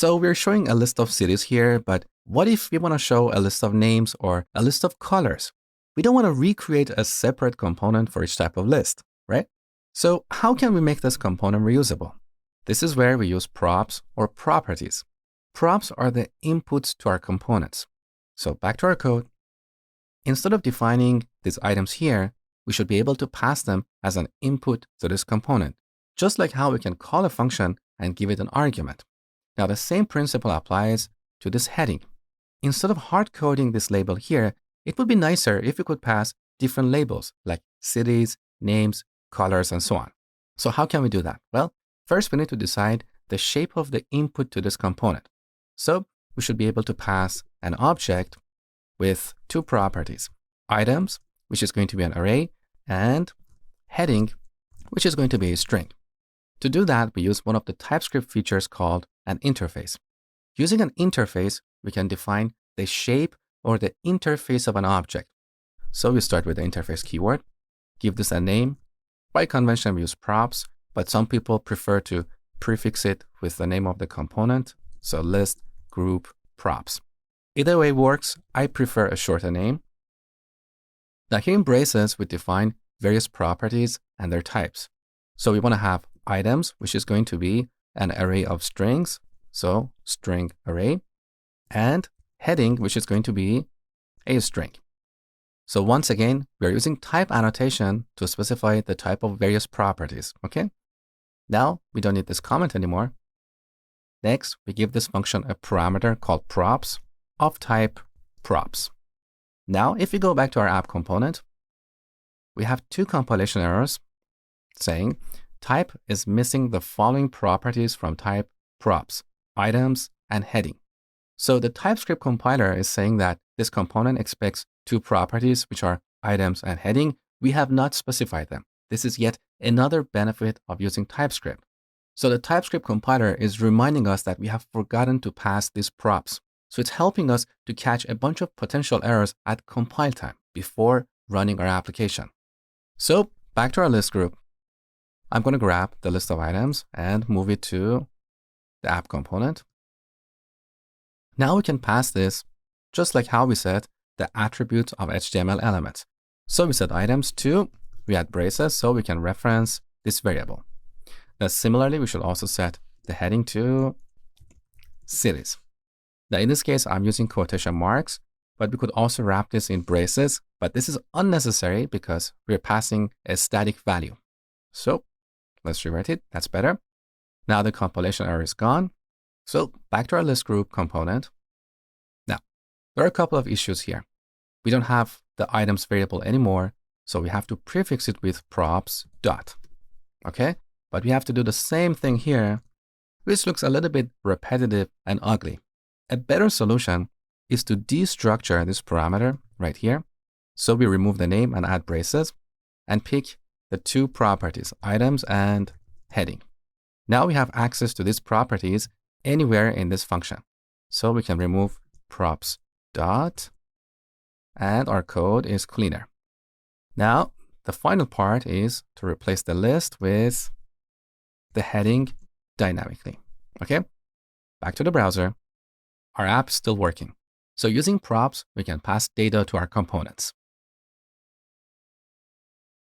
So we're showing a list of cities here, but what if we want to show a list of names or a list of colors? We don't want to recreate a separate component for each type of list, right? So how can we make this component reusable? This is where we use props or properties. Props are the inputs to our components. So back to our code. Instead of defining these items here, we should be able to pass them as an input to this component, just like how we can call a function and give it an argument. Now, the same principle applies to this heading. Instead of hard coding this label here, it would be nicer if we could pass different labels like cities, names, colors, and so on. So how can we do that? Well, first we need to decide the shape of the input to this component. So we should be able to pass an object with two properties: items, which is going to be an array, and heading, which is going to be a string. To do that, we use one of the TypeScript features called an interface. Using an interface, we can define the shape or the interface of an object. So we start with the interface keyword, give this a name. By convention, we use props, but some people prefer to prefix it with the name of the component. So list, group, props. Either way works. I prefer a shorter name. Now here in braces, we define various properties and their types. So we want to have items, which is going to be an array of strings, so string array, and heading, which is going to be a string. So once again, we're using type annotation to specify the type of various properties, okay? Now, we don't need this comment anymore. Next, we give this function a parameter called props of type props. Now, if we go back to our app component, we have two compilation errors saying type is missing the following properties from type props, items, and heading. So the TypeScript compiler is saying that this component expects two properties, which are items and heading. We have not specified them. This is yet another benefit of using TypeScript. So the TypeScript compiler is reminding us that we have forgotten to pass these props. So it's helping us to catch a bunch of potential errors at compile time before running our application. So back to our list group. I'm going to grab the list of items and move it to the app component. Now we can pass this just like how we set the attributes of HTML elements. So we set items to, we add braces so we can reference this variable. Now similarly, we should also set the heading to cities. Now in this case, I'm using quotation marks, but we could also wrap this in braces, but this is unnecessary because we're passing a static value. So let's rewrite it. That's better. Now the compilation error is gone. So back to our list group component. Now, there are a couple of issues here. We don't have the items variable anymore, so we have to prefix it with props dot. Okay? But we have to do the same thing here, which looks a little bit repetitive and ugly. A better solution is to destructure this parameter right here. So we remove the name and add braces and pick the two properties, items and heading. Now we have access to these properties anywhere in this function. So we can remove props dot and our code is cleaner. Now the final part is to replace the list with the heading dynamically. Okay, back to the browser. Our app is still working. So using props, we can pass data to our components.